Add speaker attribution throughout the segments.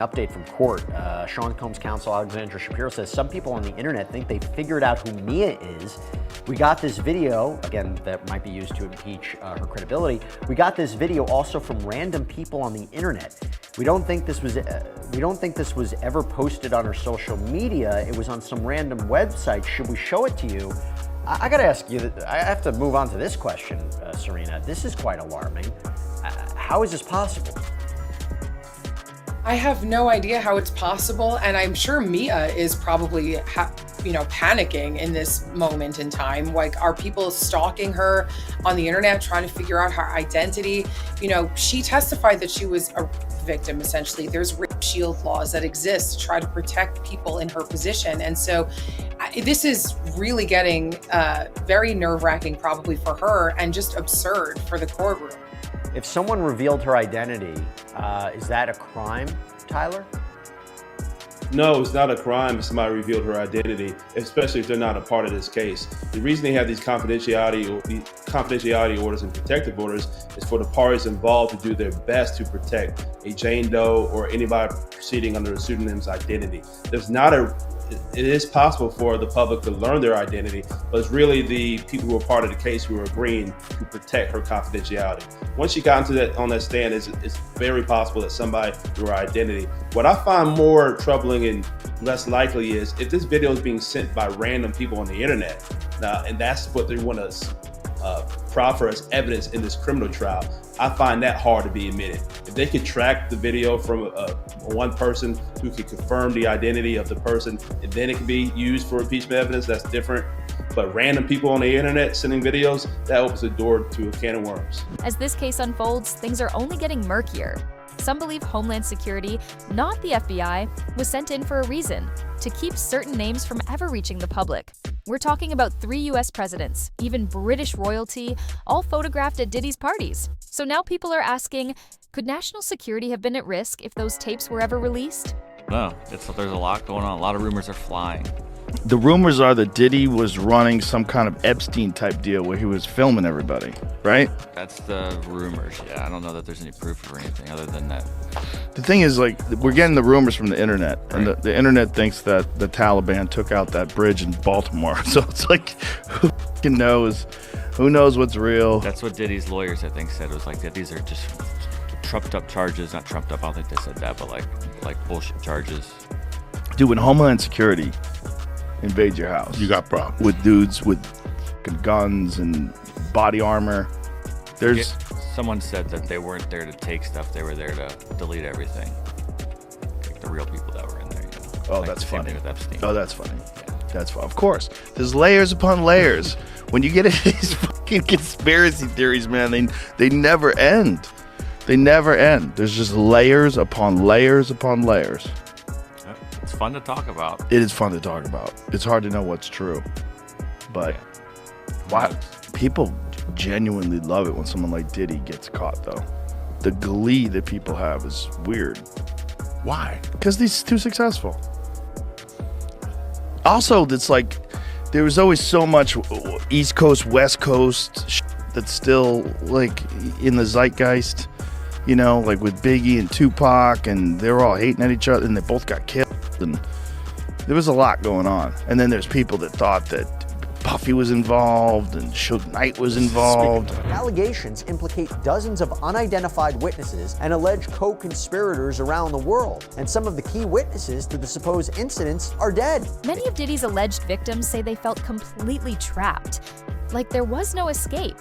Speaker 1: Update from court. Sean Combs' counsel Alexandra Shapiro says some people on the internet think they figured out who Mia is. We got this video, again, that might be used to impeach her credibility. We got this video also from random people on the internet. We don't think this was ever posted on her social media. It was on some random website. Should we show it to you? I gotta ask you, I have to move on to this question, Serena. This is quite alarming. How is this possible?
Speaker 2: I have no idea how it's possible, and I'm sure Mia is probably, panicking in this moment in time. Like, are people stalking her on the internet, trying to figure out her identity? She testified that she was a victim, essentially. There's rape shield laws that exist to try to protect people in her position. And so this is really getting very nerve-wracking probably for her, and just absurd for the courtroom.
Speaker 1: If someone revealed her identity, is that a crime, Tyler?
Speaker 3: No, it's not a crime if somebody revealed her identity, especially if they're not a part of this case. The reason they have these confidentiality orders and protective orders is for the parties involved to do their best to protect a Jane Doe or anybody proceeding under a pseudonym's identity. It is possible for the public to learn their identity, but it's really the people who are part of the case who are agreeing to protect her confidentiality. Once she got on that stand, it's very possible that somebody knew her identity. What I find more troubling and less likely is if this video is being sent by random people on the internet, and that's what they want to proffer as evidence in this criminal trial. I find that hard to be admitted. If they could track the video from one person who could confirm the identity of the person, and then it can be used for impeachment evidence, that's different. But random people on the internet sending videos, that opens the door to a can of worms.
Speaker 4: As this case unfolds, things are only getting murkier. Some believe Homeland Security, not the FBI, was sent in for a reason: to keep certain names from ever reaching the public. We're talking about 3 U.S. presidents, even British royalty, all photographed at Diddy's parties. So now people are asking, could national security have been at risk if those tapes were ever released?
Speaker 5: No, there's a lot going on. A lot of rumors are flying.
Speaker 6: The rumors are that Diddy was running some kind of Epstein-type deal where he was filming everybody, right?
Speaker 5: That's the rumors, yeah. I don't know that there's any proof or anything other than that.
Speaker 6: The thing is, like, we're getting the rumors from the internet, and
Speaker 5: Right.
Speaker 6: the internet thinks that the Taliban took out that bridge in Baltimore. So it's like, who fucking knows? Who knows what's real?
Speaker 5: That's what Diddy's lawyers, I think, said. It was like that these are just trumped up charges. Not trumped up, I don't think they said that, but like bullshit charges.
Speaker 6: Dude, when Homeland Security invade your house,
Speaker 7: You got problems.
Speaker 6: with dudes with fucking guns and body armor. There's
Speaker 5: Someone said that they weren't there to take stuff. They were there to delete everything. Like the real people that were in there,
Speaker 6: Oh,
Speaker 5: Like
Speaker 6: that's
Speaker 5: the same
Speaker 6: funny.
Speaker 5: thing with Epstein.
Speaker 6: Oh, that's funny. That's fun. Of course, there's layers upon layers. When you get into these fucking conspiracy theories, man, they never end. They never end. There's just layers upon layers upon layers.
Speaker 5: It's fun to talk about.
Speaker 6: It is fun to talk about. It's hard to know what's true, but why people genuinely love it when someone like Diddy gets caught, though. The glee that people have is weird.
Speaker 7: Why?
Speaker 6: Because he's too successful. Also, it's like there was always so much East Coast, West Coast that's still like in the zeitgeist, like with Biggie and Tupac, and they were all hating at each other, and they both got killed, and there was a lot going on. And then there's people that thought that Puffy was involved and Suge Knight was involved.
Speaker 1: Allegations implicate dozens of unidentified witnesses and alleged co-conspirators around the world. And some of the key witnesses to the supposed incidents are dead.
Speaker 4: Many of Diddy's alleged victims say they felt completely trapped, like there was no escape.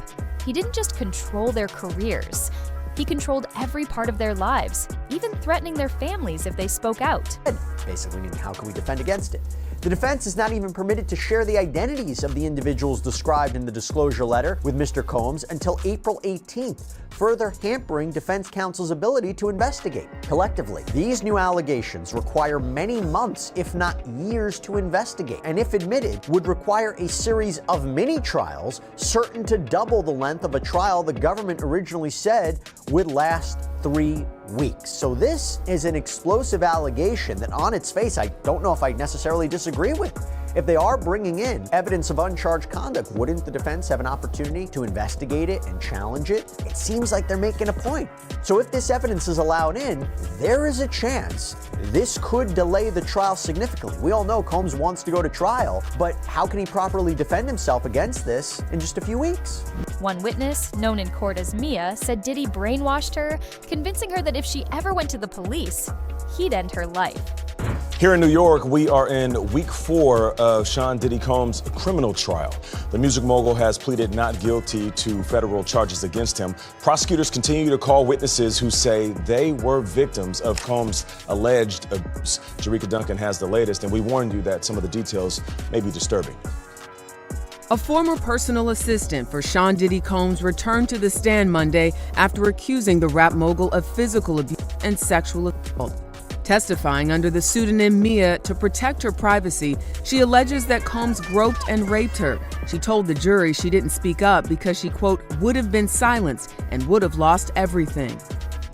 Speaker 4: He didn't just control their careers. He controlled every part of their lives, even threatening their families if they spoke out.
Speaker 1: Basically meaning, how can we defend against it? The defense is not even permitted to share the identities of the individuals described in the disclosure letter with Mr. Combs until April 18th, further hampering defense counsel's ability to investigate. Collectively, these new allegations require many months, if not years, to investigate, and if admitted, would require a series of mini-trials certain to double the length of a trial the government originally said would last 3 weeks. So this is an explosive allegation that on its face, I don't know if I necessarily disagree with. If they are bringing in evidence of uncharged conduct, wouldn't the defense have an opportunity to investigate it and challenge it? It seems like they're making a point. So if this evidence is allowed in, there is a chance this could delay the trial significantly. We all know Combs wants to go to trial, but how can he properly defend himself against this in just a few weeks?
Speaker 4: One witness, known in court as Mia, said Diddy brainwashed her, convincing her that if she ever went to the police, he'd end her life.
Speaker 7: Here in New York, we are in week 4 of Sean Diddy Combs' criminal trial. The music mogul has pleaded not guilty to federal charges against him. Prosecutors continue to call witnesses who say they were victims of Combs' alleged abuse. Jerika Duncan has the latest, and we warned you that some of the details may be disturbing.
Speaker 8: A former personal assistant for Sean Diddy Combs returned to the stand Monday after accusing the rap mogul of physical abuse and sexual assault. Testifying under the pseudonym Mia to protect her privacy, she alleges that Combs groped and raped her. She told the jury she didn't speak up because she, quote, would have been silenced and would have lost everything.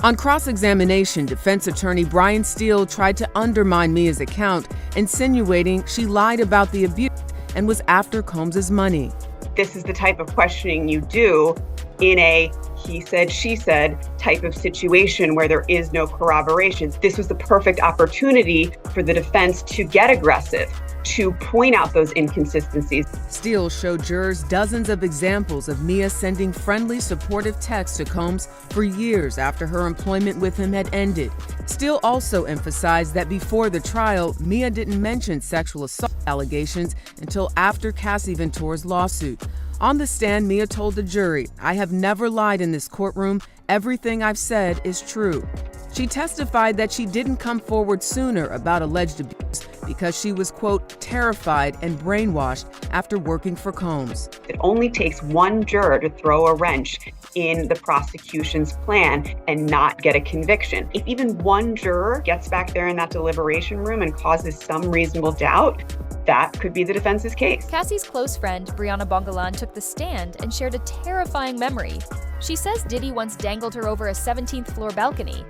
Speaker 8: On cross-examination, defense attorney Brian Steele tried to undermine Mia's account, insinuating she lied about the abuse and was after Combs' money.
Speaker 9: This is the type of questioning you do in a he said, she said type of situation where there is no corroboration. This was the perfect opportunity for the defense to get aggressive, to point out those inconsistencies.
Speaker 8: Steele showed jurors dozens of examples of Mia sending friendly, supportive texts to Combs for years after her employment with him had ended. Steele also emphasized that before the trial, Mia didn't mention sexual assault allegations until after Cassie Ventura's lawsuit. On the stand, Mia told the jury, "I have never lied in this courtroom. Everything I've said is true." She testified that she didn't come forward sooner about alleged abuse because she was, quote, terrified and brainwashed after working for Combs.
Speaker 9: It only takes one juror to throw a wrench in the prosecution's plan and not get a conviction. If even one juror gets back there in that deliberation room and causes some reasonable doubt, that could be the defense's case.
Speaker 4: Cassie's close friend, Brianna Bongolan, took the stand and shared a terrifying memory. She says Diddy once dangled her over a 17th floor balcony.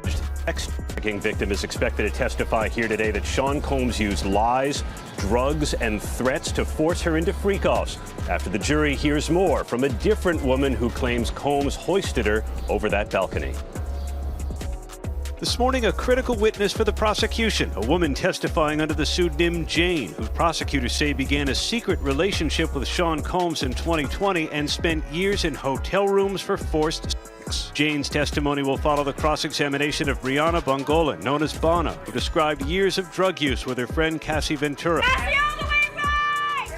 Speaker 10: Ex-trafficking victim is expected to testify here today that Sean Combs used lies, drugs, and threats to force her into freak-offs. After the jury hears more from a different woman who claims Combs hoisted her over that balcony. This morning, a critical witness for the prosecution, a woman testifying under the pseudonym Jane, who prosecutors say began a secret relationship with Sean Combs in 2020 and spent years in hotel rooms for forced sex. Jane's testimony will follow the cross-examination of Brianna Bongolan, known as Bonna, who described years of drug use with her friend Cassie Ventura.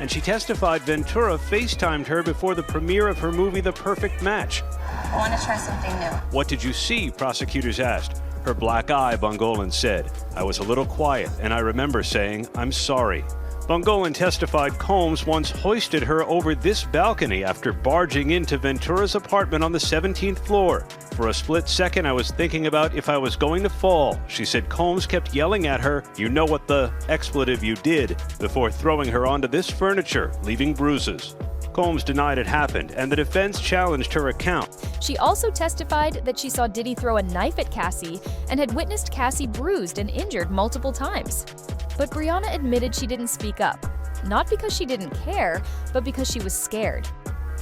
Speaker 10: And she testified Ventura FaceTimed her before the premiere of her movie The Perfect Match.
Speaker 11: I want to try something new.
Speaker 10: What did you see? Prosecutors asked. Her black eye, Bongolan said. I was a little quiet, and I remember saying, I'm sorry. Bongolan testified Combs once hoisted her over this balcony after barging into Ventura's apartment on the 17th floor. For a split second, I was thinking about if I was going to fall. She said Combs kept yelling at her, you know what the expletive you did, before throwing her onto this furniture, leaving bruises. Combs denied it happened, and the defense challenged her account.
Speaker 4: She also testified that she saw Diddy throw a knife at Cassie and had witnessed Cassie bruised and injured multiple times. But Brianna admitted she didn't speak up, not because she didn't care, but because she was scared.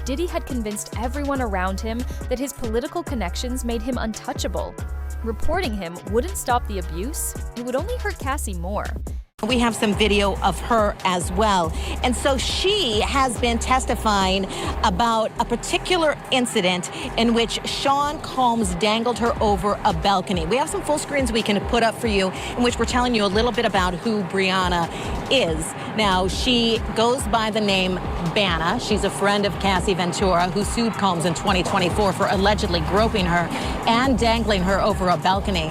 Speaker 4: Diddy had convinced everyone around him that his political connections made him untouchable. Reporting him wouldn't stop the abuse, it would only hurt Cassie more.
Speaker 12: We have some video of her as well. And so she has been testifying about a particular incident in which Sean Combs dangled her over a balcony. We have some full screens we can put up for you in which we're telling you a little bit about who Brianna is. Now, she goes by the name Banna. She's a friend of Cassie Ventura, who sued Combs in 2024 for allegedly groping her and dangling her over a balcony.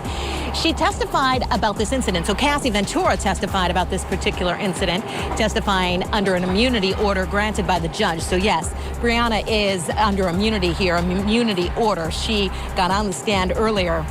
Speaker 12: She testified about this incident. So Cassie Ventura testified about this particular incident, testifying under an immunity order granted by the judge. So yes, Brianna is under immunity here, immunity order. She got on the stand earlier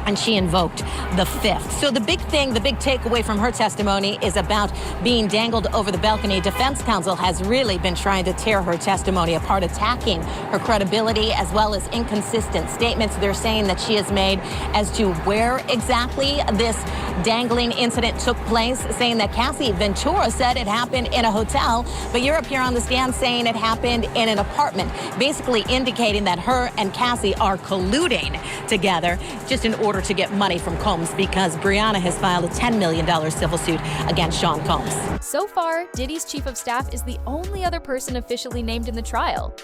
Speaker 12: and she invoked the fifth. So the big thing, the big takeaway from her testimony is about being dangled over the balcony. Defense counsel has really been trying to tear her testimony apart, attacking her credibility as well as inconsistent statements they're saying that she has made as to where exactly this dangling incident took place, saying that Cassie Ventura said it happened in a hotel, but you're up here on the stand saying it happened in an apartment, basically indicating that her and Cassie are colluding together just in order to get money from Combs, because Brianna has filed a $10 million civil suit against Sean Combs.
Speaker 4: So far, Diddy's chief of staff is the only other person officially named in the trial,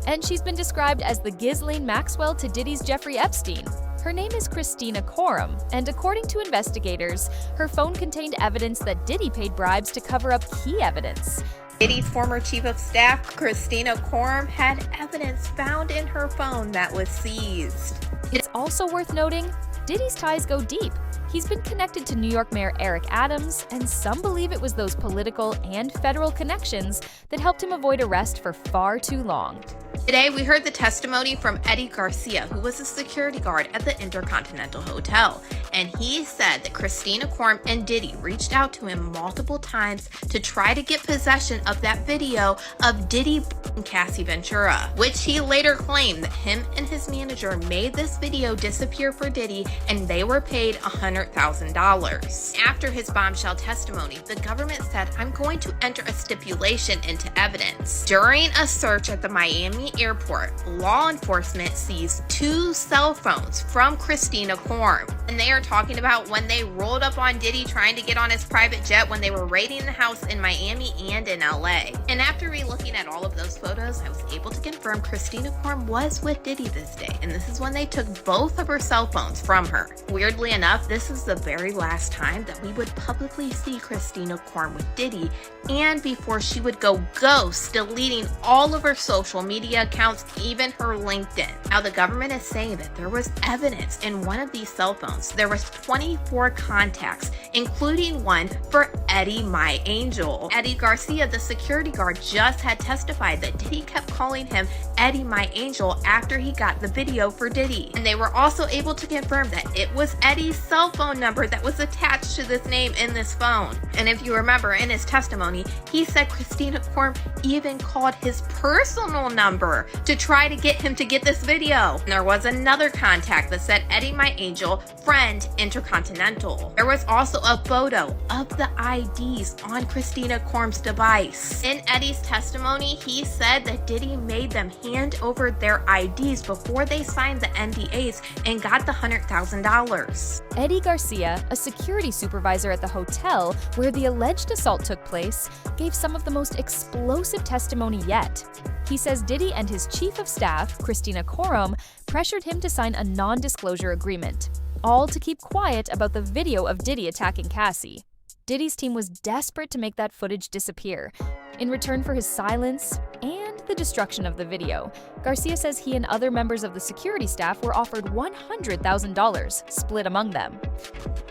Speaker 4: and she's been described as the Ghislaine Maxwell to Diddy's Jeffrey Epstein. Her name is Christina Coram, and according to investigators, her phone contained evidence that Diddy paid bribes to cover up key evidence.
Speaker 13: Diddy's former chief of staff, Christina Coram, had evidence found in her phone that was seized.
Speaker 4: It's also worth noting, Diddy's ties go deep. He's been connected to New York Mayor Eric Adams, and some believe it was those political and federal connections that helped him avoid arrest for far too long.
Speaker 13: Today, we heard the testimony from Eddie Garcia, who was a security guard at the Intercontinental Hotel, and he said that Christina Coram and Diddy reached out to him multiple times to try to get possession of that video of Diddy and Cassie Ventura, which he later claimed that him and his manager made this video disappear for Diddy, and they were paid $100,000. After his bombshell testimony, the government said, "I'm going to enter a stipulation into evidence." During a search at the Miami airport, law enforcement seized 2 cell phones from Christina Coram. And they are talking about when they rolled up on Diddy trying to get on his private jet when they were raiding the house in Miami and in LA. And after re-looking at all of those photos, I was able to confirm Christina Coram was with Diddy this day. And this is when they took both of her cell phones from her. Weirdly enough, this is the very last time that we would publicly see Christina Coram with Diddy, and before she would go ghost, deleting all of her social media accounts, even her LinkedIn. Now, the government is saying that there was evidence in one of these cell phones. There was 24 contacts, including one for Eddie My Angel. Eddie Garcia, the security guard, just had testified that Diddy kept calling him Eddie My Angel after he got the video for Diddy. And they were also able to confirm that it was Eddie's cell phone number that was attached to this name in this phone. And if you remember, in his testimony, he said Christina Coram even called his personal number to try to get him to get this video. And there was another contact that said Eddie My Angel, friend, Intercontinental. There was also a photo of the IDs on Christina Coram's device. In Eddie's testimony, he said that Diddy made them hand over their IDs before they signed the NDAs and got the $100,000.
Speaker 4: Eddie Garcia, a security supervisor at the hotel where the alleged assault took place, gave some of the most explosive testimony yet. He says Diddy and his chief of staff, Christina Coram, pressured him to sign a non-disclosure agreement, all to keep quiet about the video of Diddy attacking Cassie. Diddy's team was desperate to make that footage disappear. In return for his silence and the destruction of the video, Garcia says he and other members of the security staff were offered $100,000, split among them.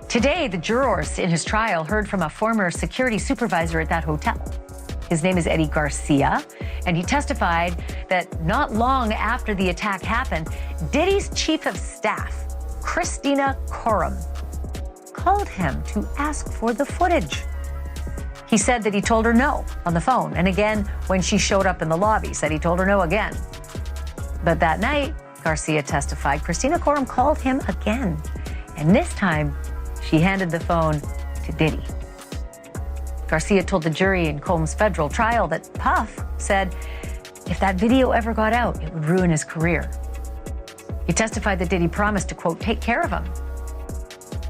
Speaker 14: Today, the jurors in his trial heard from a former security supervisor at that hotel. His name is Eddie Garcia, and he testified that not long after the attack happened, Diddy's chief of staff, Christina Coram, called him to ask for the footage. He said that he told her no on the phone, and again when she showed up in the lobby, said he told her no again. But that night, Garcia testified, Christina Coram called him again, and this time she handed the phone to Diddy. Garcia told the jury in Combs' federal trial that Puff said if that video ever got out, it would ruin his career. He testified that Diddy promised to, quote, take care of him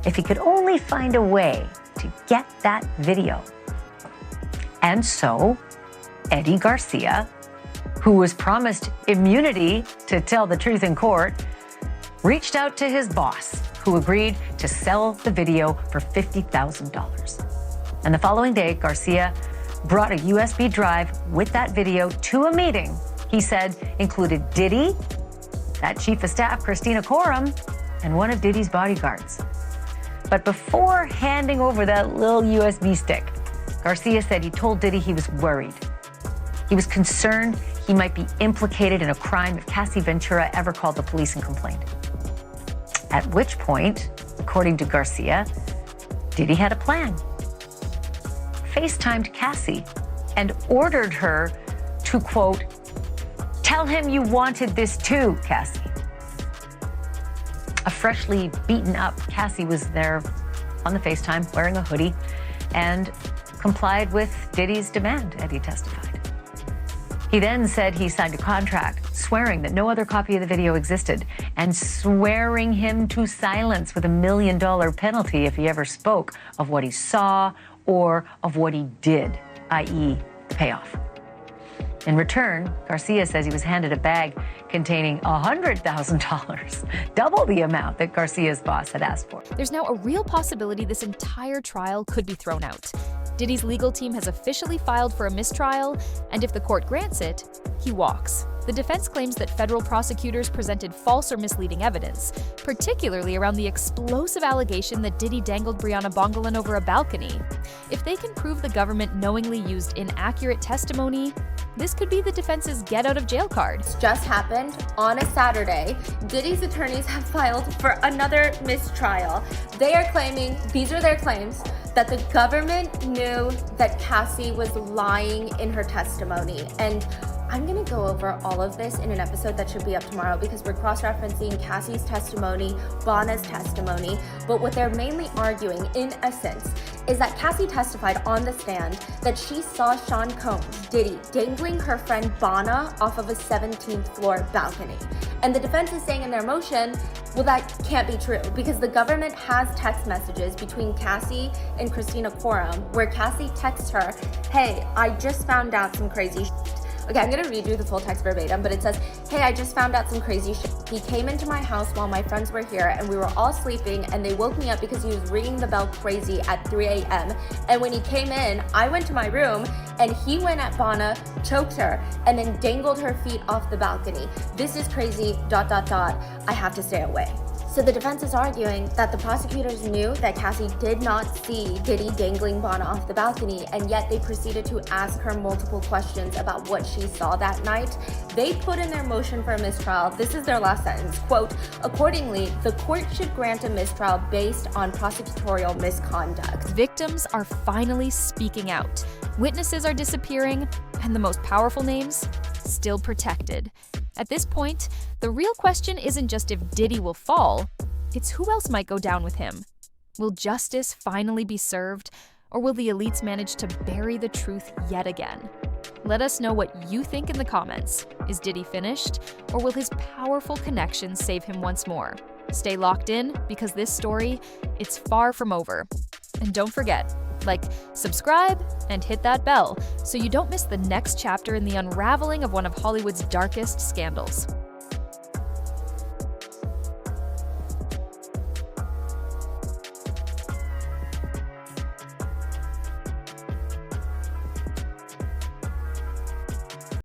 Speaker 14: if he could only find a way to get that video. And so, Eddie Garcia, who was promised immunity to tell the truth in court, reached out to his boss, who agreed to sell the video for $50,000. And the following day, Garcia brought a USB drive with that video to a meeting he said included Diddy, that chief of staff, Christina Coram, and one of Diddy's bodyguards. But before handing over that little USB stick, Garcia said he told Diddy he was worried. He was concerned he might be implicated in a crime if Cassie Ventura ever called the police and complained. At which point, according to Garcia, Diddy had a plan. FaceTimed Cassie and ordered her to, quote, "Tell him you wanted this too, Cassie." A freshly beaten up Cassie was there on the FaceTime wearing a hoodie and complied with Diddy's demand, Eddie testified. He then said he signed a contract swearing that no other copy of the video existed and swearing him to silence with $1 million penalty if he ever spoke of what he saw or of what he did, i.e. the payoff. In return, Garcia says he was handed a bag containing $100,000, double the amount that Garcia's boss had asked for.
Speaker 4: There's now a real possibility this entire trial could be thrown out. Diddy's legal team has officially filed for a mistrial, and if the court grants it, he walks. The defense claims that federal prosecutors presented false or misleading evidence, particularly around the explosive allegation that Diddy dangled Brianna Bongolan over a balcony. If they can prove the government knowingly used inaccurate testimony, this could be the defense's get-out-of-jail card.
Speaker 13: Just happened on a Saturday. Diddy's attorneys have filed for another mistrial. They are claiming, these are their claims, that the government knew that Cassie was lying in her testimony. And I'm gonna go over all of this in an episode that should be up tomorrow because we're cross-referencing Cassie's testimony, Bonna's testimony, but what they're mainly arguing, in essence, is that Cassie testified on the stand that she saw Sean Combs, Diddy, dangling her friend Bonna off of a 17th floor balcony. And the defense is saying in their motion, well, that can't be true because the government has text messages between Cassie and Christina Quorum where Cassie texts her, "Hey, I just found out some crazy shit." Okay, I'm gonna read you the full text verbatim, but it says, "Hey, I just found out some crazy shit. He came into my house while my friends were here and we were all sleeping and they woke me up because he was ringing the bell crazy at 3 a.m. And when he came in, I went to my room and he went at Bonna, choked her, and then dangled her feet off the balcony. This is crazy, ... I have to stay away." So the defense is arguing that the prosecutors knew that Cassie did not see Diddy dangling Bonna off the balcony, and yet they proceeded to ask her multiple questions about what she saw that night. They put in their motion for a mistrial. This is their last sentence, quote, "Accordingly, the court should grant a mistrial based on prosecutorial misconduct."
Speaker 4: Victims are finally speaking out. Witnesses are disappearing, and the most powerful names still protected. At this point, the real question isn't just if Diddy will fall, it's who else might go down with him. Will justice finally be served, or will the elites manage to bury the truth yet again? Let us know what you think in the comments. Is Diddy finished, or will his powerful connections save him once more? Stay locked in, because this story, it's far from over. And don't forget, subscribe, and hit that bell so you don't miss the next chapter in the unraveling of one of Hollywood's darkest scandals.